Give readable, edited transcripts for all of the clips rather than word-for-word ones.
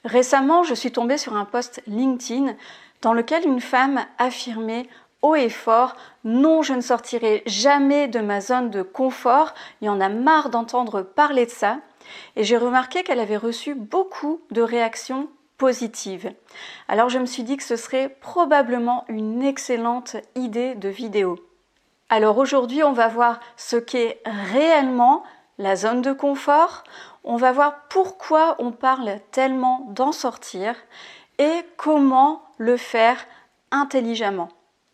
Récemment, je suis tombée sur un post LinkedIn dans lequel une femme affirmait haut et fort « Non, je ne sortirai jamais de ma zone de confort, il y en a marre d'entendre parler de ça ». Et j'ai remarqué qu'elle avait reçu beaucoup de réactions positives. Alors je me suis dit que ce serait probablement une excellente idée de vidéo. Alors aujourd'hui, on va voir ce qu'est réellement la zone de confort, on va voir pourquoi on parle tellement d'en sortir et comment le faire intelligemment.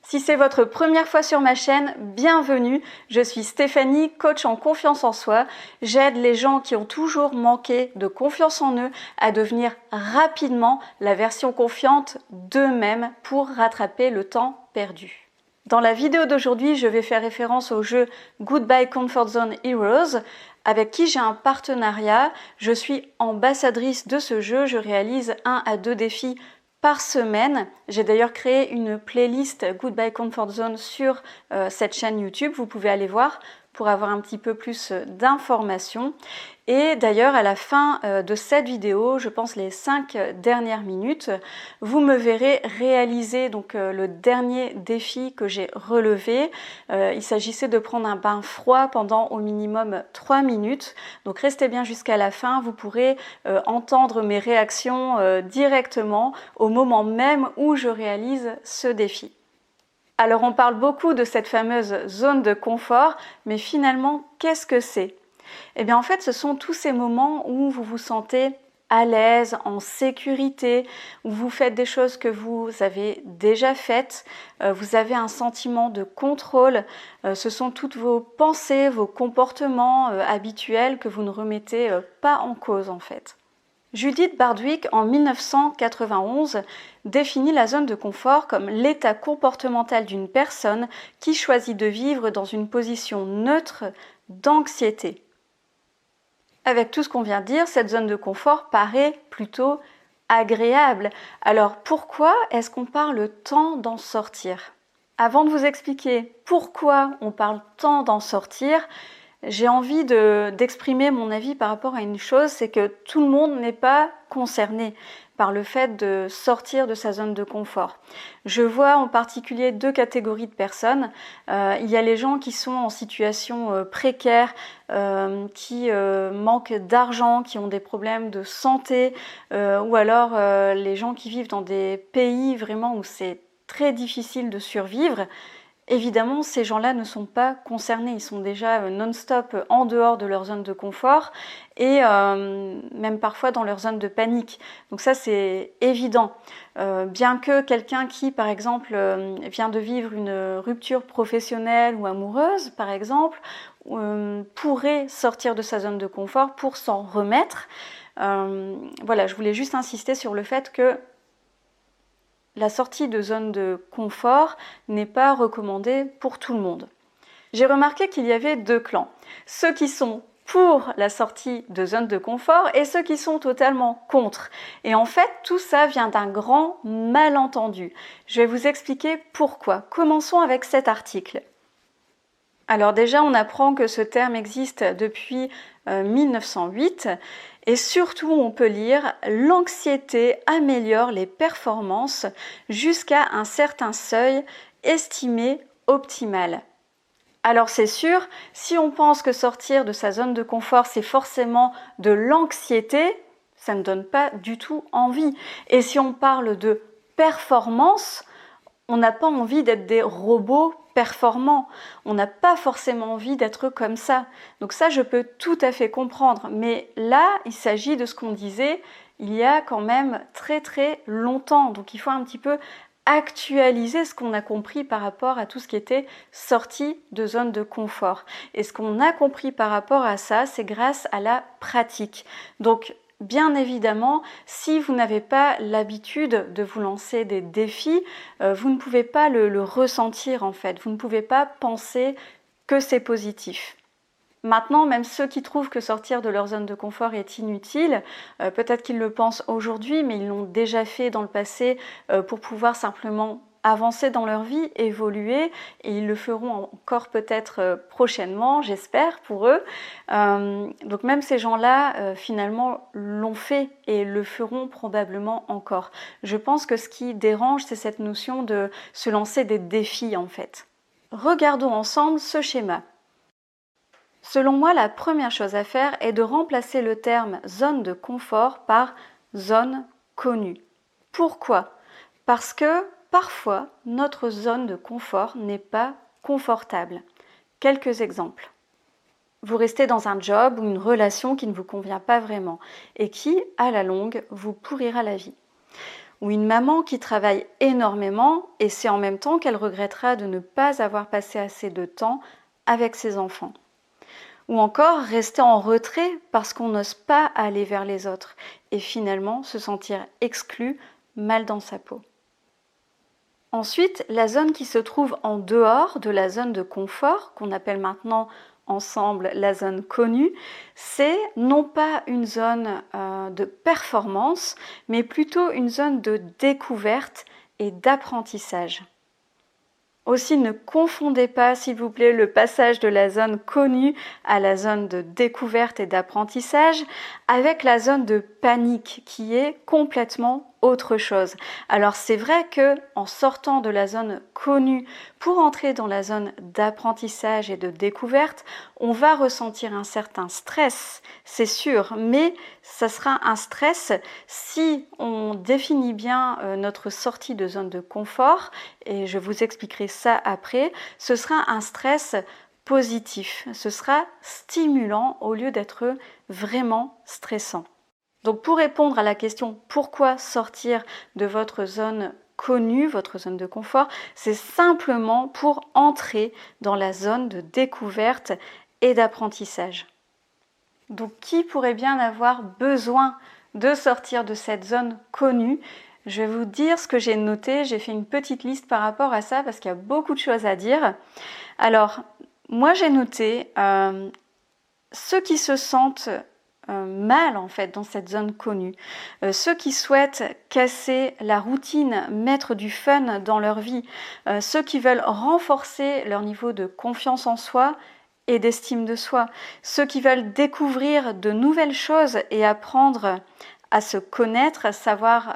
Si c'est votre première fois sur ma chaîne, bienvenue, je suis Stéphanie, coach en confiance en soi. J'aide les gens qui ont toujours manqué de confiance en eux à devenir rapidement la version confiante d'eux-mêmes pour rattraper le temps perdu. Dans la vidéo d'aujourd'hui, je vais faire référence au jeu Goodbye Comfort Zone Heroes, avec qui j'ai un partenariat. Je suis ambassadrice de ce jeu, je réalise 1 à 2 défis par semaine. J'ai d'ailleurs créé une playlist Goodbye Comfort Zone sur cette chaîne YouTube, vous pouvez aller voir pour avoir un petit peu plus d'informations. Et d'ailleurs, à la fin de cette vidéo, je pense les 5 dernières minutes, vous me verrez réaliser donc le dernier défi que j'ai relevé. Il s'agissait de prendre un bain froid pendant au minimum 3 minutes. Donc restez bien jusqu'à la fin, vous pourrez entendre mes réactions directement au moment même où je réalise ce défi. Alors on parle beaucoup de cette fameuse zone de confort, mais finalement, qu'est-ce que c'est ? Eh bien en fait, ce sont tous ces moments où vous vous sentez à l'aise, en sécurité, où vous faites des choses que vous avez déjà faites, vous avez un sentiment de contrôle, ce sont toutes vos pensées, vos comportements habituels que vous ne remettez pas en cause en fait. Judith Bardwick, en 1991, définit la zone de confort comme l'état comportemental d'une personne qui choisit de vivre dans une position neutre d'anxiété. Avec tout ce qu'on vient de dire, cette zone de confort paraît plutôt agréable. Alors pourquoi est-ce qu'on parle tant d'en sortir ? Avant de vous expliquer pourquoi on parle tant d'en sortir, j'ai envie d'exprimer mon avis par rapport à une chose, c'est que tout le monde n'est pas concerné par le fait de sortir de sa zone de confort. Je vois en particulier 2 catégories de personnes. Il y a les gens qui sont en situation précaire, qui manquent d'argent, qui ont des problèmes de santé, ou alors les gens qui vivent dans des pays vraiment où c'est très difficile de survivre. Évidemment, ces gens-là ne sont pas concernés, ils sont déjà non-stop en dehors de leur zone de confort et même parfois dans leur zone de panique. Donc ça, c'est évident. Bien que quelqu'un qui, par exemple, vient de vivre une rupture professionnelle ou amoureuse, par exemple, pourrait sortir de sa zone de confort pour s'en remettre. Voilà, je voulais juste insister sur le fait que la sortie de zone de confort n'est pas recommandée pour tout le monde. J'ai remarqué qu'il y avait 2 clans. Ceux qui sont pour la sortie de zone de confort et ceux qui sont totalement contre. Et en fait, tout ça vient d'un grand malentendu. Je vais vous expliquer pourquoi. Commençons avec cet article. Alors déjà, on apprend que ce terme existe depuis 1908 et surtout, on peut lire « L'anxiété améliore les performances jusqu'à un certain seuil estimé optimal ». Alors c'est sûr, si on pense que sortir de sa zone de confort, c'est forcément de l'anxiété, ça ne donne pas du tout envie. Et si on parle de performance, on n'a pas envie d'être des robots performants. On n'a pas forcément envie d'être comme ça. Donc ça, je peux tout à fait comprendre. Mais là, il s'agit de ce qu'on disait il y a quand même très très longtemps. Donc il faut un petit peu actualiser ce qu'on a compris par rapport à tout ce qui était sorti de zone de confort. Et ce qu'on a compris par rapport à ça, c'est grâce à la pratique. Donc bien évidemment, si vous n'avez pas l'habitude de vous lancer des défis, vous ne pouvez pas le ressentir en fait. Vous ne pouvez pas penser que c'est positif. Maintenant, même ceux qui trouvent que sortir de leur zone de confort est inutile, peut-être qu'ils le pensent aujourd'hui, mais ils l'ont déjà fait dans le passé pour pouvoir simplement avancer dans leur vie, évoluer, et ils le feront encore peut-être prochainement, j'espère pour eux. Donc même ces gens-là, finalement, l'ont fait et le feront probablement encore. Je pense que ce qui dérange, c'est cette notion de se lancer des défis en fait. Regardons ensemble ce schéma. Selon moi, la première chose à faire est de remplacer le terme zone de confort par zone connue. Pourquoi ? Parce que parfois, notre zone de confort n'est pas confortable. Quelques exemples. Vous restez dans un job ou une relation qui ne vous convient pas vraiment et qui, à la longue, vous pourrira la vie. Ou une maman qui travaille énormément et sait en même temps qu'elle regrettera de ne pas avoir passé assez de temps avec ses enfants. Ou encore rester en retrait parce qu'on n'ose pas aller vers les autres et finalement se sentir exclu, mal dans sa peau. Ensuite, la zone qui se trouve en dehors de la zone de confort, qu'on appelle maintenant ensemble la zone connue, c'est non pas une zone de performance, mais plutôt une zone de découverte et d'apprentissage. Aussi, ne confondez pas, s'il vous plaît, le passage de la zone connue à la zone de découverte et d'apprentissage avec la zone de panique qui est complètement autre chose. Alors c'est vrai que en sortant de la zone connue pour entrer dans la zone d'apprentissage et de découverte, on va ressentir un certain stress, c'est sûr, mais ça sera un stress si on définit bien notre sortie de zone de confort, et je vous expliquerai ça après. Ce sera un stress positif, ce sera stimulant au lieu d'être vraiment stressant. Donc pour répondre à la question pourquoi sortir de votre zone connue, votre zone de confort, c'est simplement pour entrer dans la zone de découverte et d'apprentissage. Donc qui pourrait bien avoir besoin de sortir de cette zone connue ? Je vais vous dire ce que j'ai noté, j'ai fait une petite liste par rapport à ça parce qu'il y a beaucoup de choses à dire. Alors, moi j'ai noté ceux qui se sentent mal en fait dans cette zone connue, ceux qui souhaitent casser la routine, mettre du fun dans leur vie, ceux qui veulent renforcer leur niveau de confiance en soi et d'estime de soi, ceux qui veulent découvrir de nouvelles choses et apprendre à se connaître, à savoir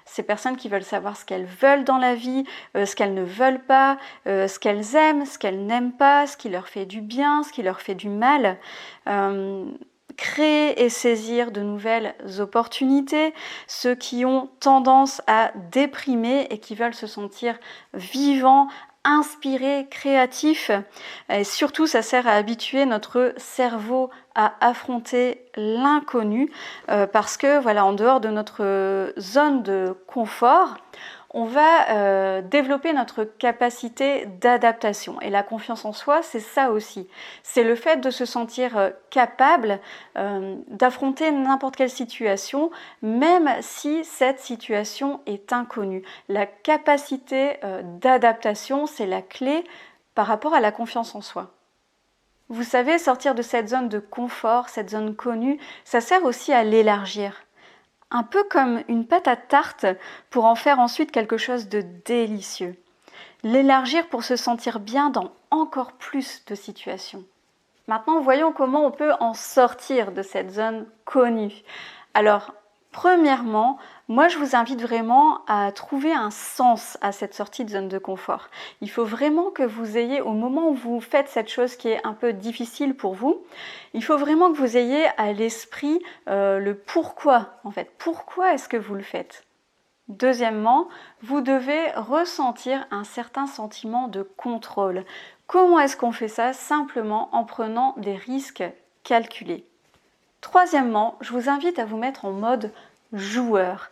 ces personnes qui veulent savoir ce qu'elles veulent dans la vie, ce qu'elles ne veulent pas, ce qu'elles aiment, ce qu'elles n'aiment pas, ce qui leur fait du bien, ce qui leur fait du mal. Créer et saisir de nouvelles opportunités, ceux qui ont tendance à déprimer et qui veulent se sentir vivants, inspirés, créatifs. Et surtout, ça sert à habituer notre cerveau à affronter l'inconnu parce que voilà, en dehors de notre zone de confort, on va développer notre capacité d'adaptation. Et la confiance en soi, c'est ça aussi. C'est le fait de se sentir capable d'affronter n'importe quelle situation, même si cette situation est inconnue. La capacité d'adaptation, c'est la clé par rapport à la confiance en soi. Vous savez, sortir de cette zone de confort, cette zone connue, ça sert aussi à l'élargir. Un peu comme une pâte à tarte pour en faire ensuite quelque chose de délicieux. L'élargir pour se sentir bien dans encore plus de situations. Maintenant, voyons comment on peut en sortir de cette zone connue. Alors, premièrement, moi je vous invite vraiment à trouver un sens à cette sortie de zone de confort. Il faut vraiment que vous ayez, au moment où vous faites cette chose qui est un peu difficile pour vous, il faut vraiment que vous ayez à l'esprit le pourquoi en fait. Pourquoi est-ce que vous le faites ? Deuxièmement, vous devez ressentir un certain sentiment de contrôle. Comment est-ce qu'on fait ça ? Simplement en prenant des risques calculés. Troisièmement, je vous invite à vous mettre en mode joueur.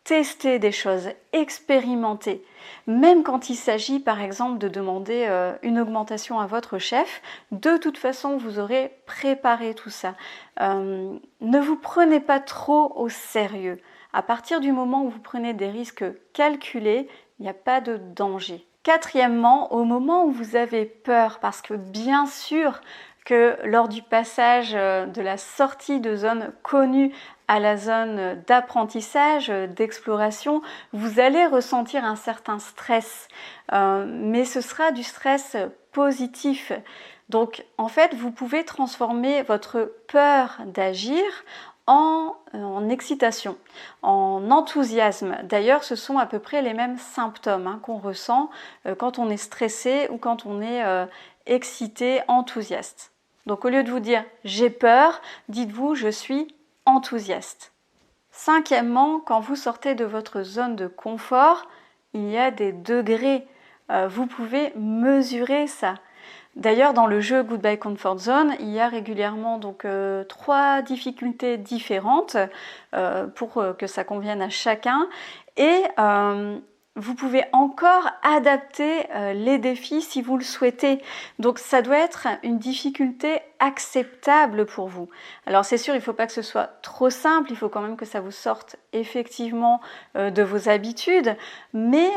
Tester des choses, expérimenter. Même quand il s'agit par exemple de demander une augmentation à votre chef, de toute façon vous aurez préparé tout ça. Ne vous prenez pas trop au sérieux. À partir du moment où vous prenez des risques calculés, il n'y a pas de danger. Quatrièmement, au moment où vous avez peur, parce que bien sûr que lors du passage de la sortie de zone connue à la zone d'apprentissage, d'exploration, vous allez ressentir un certain stress, mais ce sera du stress positif. Donc en fait, vous pouvez transformer votre peur d'agir en excitation, en enthousiasme. D'ailleurs, ce sont à peu près les mêmes symptômes qu'on ressent quand on est stressé ou quand on est excité, enthousiaste. Donc au lieu de vous dire « j'ai peur », dites-vous « je suis enthousiaste ». Cinquièmement, quand vous sortez de votre zone de confort, il y a des degrés. Vous pouvez mesurer ça. D'ailleurs, dans le jeu Goodbye Comfort Zone, il y a régulièrement donc 3 difficultés différentes pour que ça convienne à chacun. Et vous pouvez encore adapter les défis si vous le souhaitez. Donc ça doit être une difficulté acceptable pour vous. Alors c'est sûr, il ne faut pas que ce soit trop simple, il faut quand même que ça vous sorte effectivement de vos habitudes, mais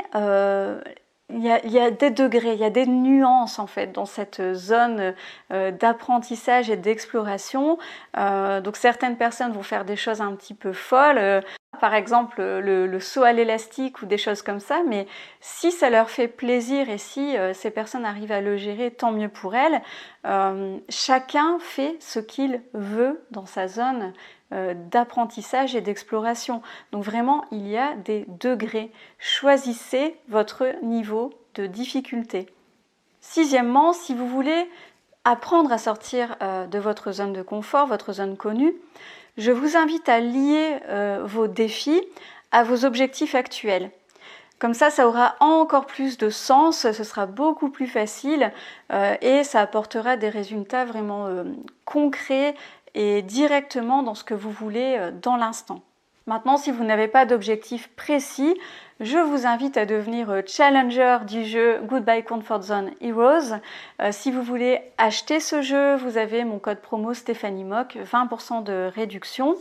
il y a des degrés, il y a des nuances en fait dans cette zone d'apprentissage et d'exploration. Donc certaines personnes vont faire des choses un petit peu folles, par exemple le saut à l'élastique ou des choses comme ça, mais si ça leur fait plaisir et si ces personnes arrivent à le gérer, tant mieux pour elles. Chacun fait ce qu'il veut dans sa zone d'apprentissage et d'exploration. Donc vraiment, il y a des degrés. Choisissez votre niveau de difficulté. Sixièmement, si vous voulez apprendre à sortir de votre zone de confort, votre zone connue, je vous invite à lier vos défis à vos objectifs actuels. Comme ça aura encore plus de sens, ce sera beaucoup plus facile et ça apportera des résultats vraiment concrets et directement dans ce que vous voulez dans l'instant. Maintenant, si vous n'avez pas d'objectif précis, je vous invite à devenir challenger du jeu Goodbye Comfort Zone Heroes. Si vous voulez acheter ce jeu, vous avez mon code promo Stéphanie Mock, 20% de réduction.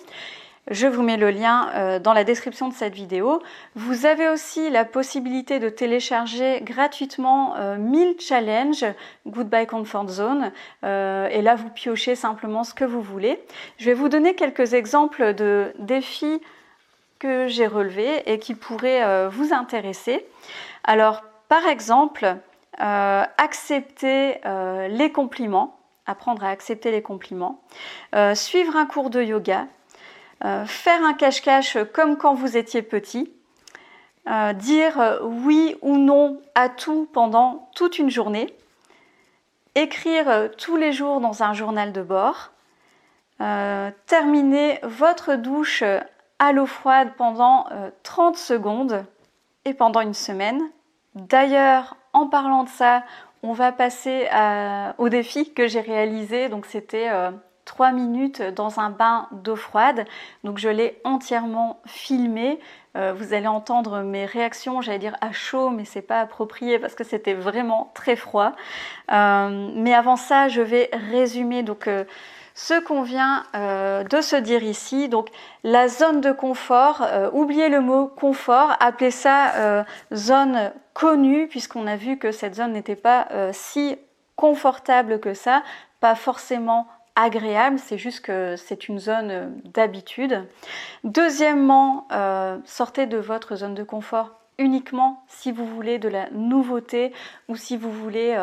Je vous mets le lien dans la description de cette vidéo. Vous avez aussi la possibilité de télécharger gratuitement 1000 challenges Goodbye Comfort Zone. Et là, vous piochez simplement ce que vous voulez. Je vais vous donner quelques exemples de défis que j'ai relevés et qui pourraient vous intéresser. Alors, par exemple, accepter les compliments, apprendre à accepter les compliments, suivre un cours de yoga, faire un cache-cache comme quand vous étiez petit, dire oui ou non à tout pendant toute une journée, écrire tous les jours dans un journal de bord, terminer votre douche à l'eau froide pendant 30 secondes et pendant une semaine. D'ailleurs, en parlant de ça, on va passer au défi que j'ai réalisé. Donc c'était 3 minutes dans un bain d'eau froide. Donc je l'ai entièrement filmé. Vous allez entendre mes réactions, j'allais dire à chaud, mais c'est pas approprié parce que c'était vraiment très froid. Mais avant ça, je vais résumer donc ce qu'on vient de se dire ici. Donc la zone de confort, oubliez le mot confort, appelez ça zone connue, puisqu'on a vu que cette zone n'était pas si confortable que ça, pas forcément agréable, c'est juste que c'est une zone d'habitude. Deuxièmement, sortez de votre zone de confort uniquement si vous voulez de la nouveauté ou si vous voulez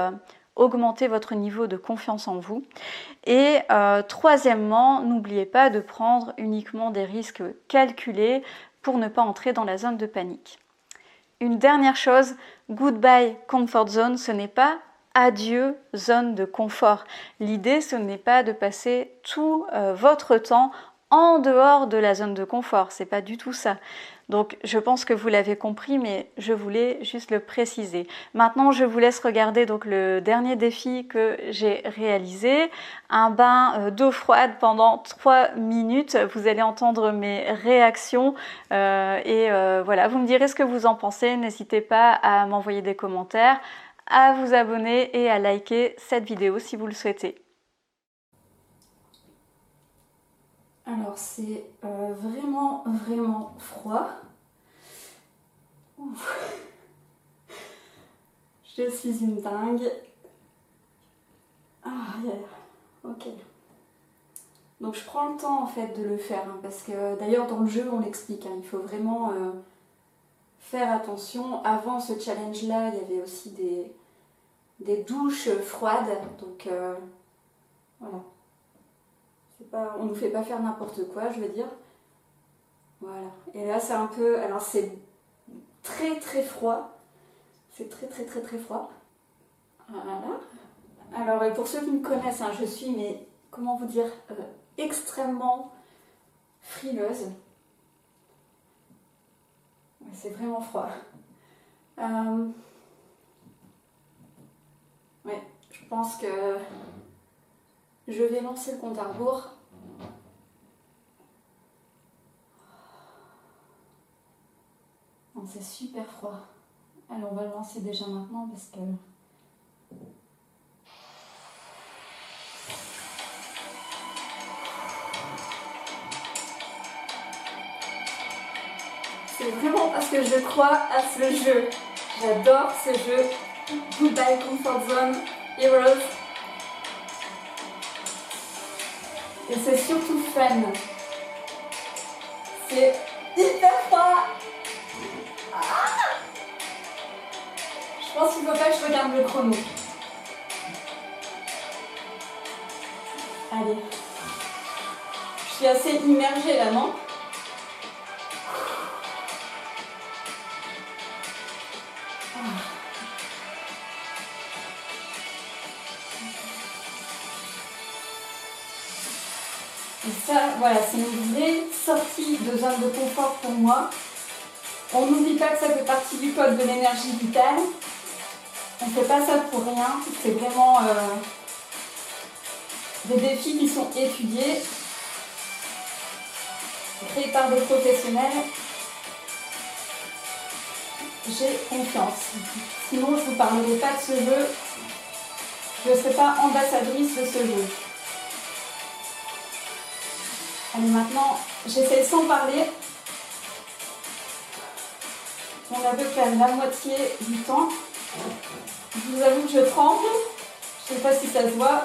augmenter votre niveau de confiance en vous. Et troisièmement, n'oubliez pas de prendre uniquement des risques calculés pour ne pas entrer dans la zone de panique. Une dernière chose, Goodbye Comfort Zone, ce n'est pas adieu zone de confort. L'idée, ce n'est pas de passer tout votre temps en dehors de la zone de confort, c'est pas du tout ça. Donc je pense que vous l'avez compris, mais je voulais juste le préciser. Maintenant, je vous laisse regarder donc le dernier défi que j'ai réalisé, un bain d'eau froide pendant 3 minutes. Vous allez entendre mes réactions voilà, vous me direz ce que vous en pensez. N'hésitez pas à m'envoyer des commentaires, à vous abonner et à liker cette vidéo si vous le souhaitez. Alors c'est vraiment froid. Ouf. Je suis une dingue. Ah, yeah. Ok. Donc je prends le temps en fait de le faire, hein, parce que d'ailleurs dans le jeu on l'explique, hein, il faut vraiment faire attention. Avant ce challenge-là, il y avait aussi des douches froides, donc voilà. On ne nous fait pas faire n'importe quoi, je veux dire. Voilà. Et là c'est un peu, alors c'est très très froid, c'est très très très très froid. Voilà. Alors pour ceux qui me connaissent, hein, je suis, mais comment vous dire, extrêmement frileuse. C'est vraiment froid. Ouais, je pense que je vais lancer le compte à rebours. C'est super froid. Alors on va le lancer déjà maintenant parce que... C'est vraiment parce que je crois à ce jeu. J'adore ce jeu. Goodbye Comfort Zone Heroes. Et c'est surtout fun. C'est hyper froid. Je pense qu'il ne faut pas que je regarde le chrono. Allez. Je suis assez immergée là, non ? Et ça, voilà, c'est une vraie sortie de zone de confort pour moi. On n'oublie pas que ça fait partie du code de l'énergie vitale. On ne fait pas ça pour rien. C'est vraiment des défis qui sont étudiés, créés par des professionnels. J'ai confiance. Sinon, je ne vous parlerai pas de ce jeu. Je ne serai pas ambassadrice de ce jeu. Allez, maintenant, j'essaie sans parler. On a à peu près la moitié du temps. Je vous avoue que je tremble. Je ne sais pas si ça se voit.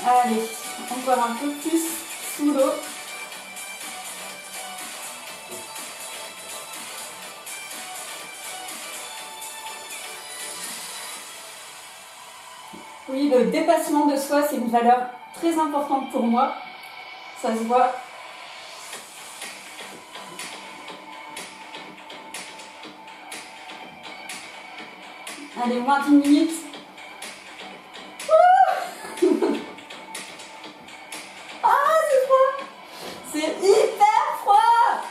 Allez, encore un peu plus sous l'eau. Oui, le dépassement de soi, c'est une valeur très importante pour moi. Ça se voit. Allez, moins d'1 minute. Ah, c'est froid! C'est hyper froid!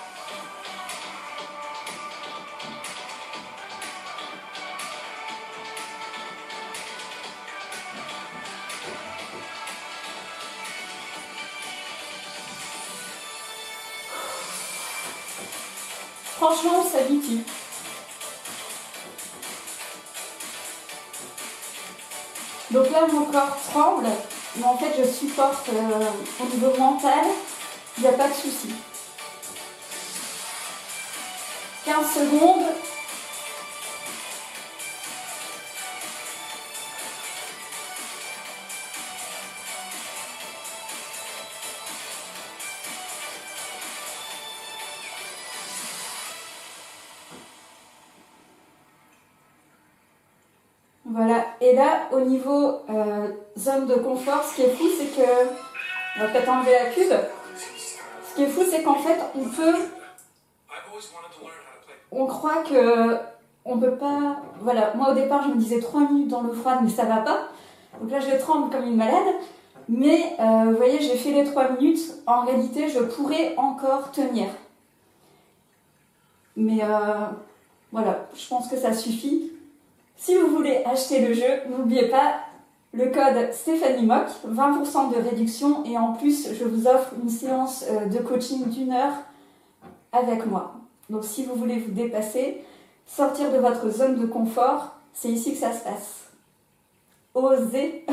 Franchement, on s'habitue. Donc là, mon corps tremble, mais en fait, je supporte au niveau mental, il n'y a pas de souci. 15 secondes. Voilà, et là, au niveau zone de confort, ce qui est fou, c'est que... On va peut-être enlever la pub. Ce qui est fou, c'est qu'en fait, on croit que on peut pas... Voilà, moi au départ, je me disais 3 minutes dans l'eau froide, mais ça va pas. Donc là, je tremble comme une malade. Mais, vous voyez, j'ai fait les 3 minutes. En réalité, je pourrais encore tenir. Mais, voilà, je pense que ça suffit. Si vous voulez acheter le jeu, n'oubliez pas le code Stéphanie Mock, 20% de réduction et en plus je vous offre une séance de coaching d'1 heure avec moi. Donc si vous voulez vous dépasser, sortir de votre zone de confort, c'est ici que ça se passe. Osez.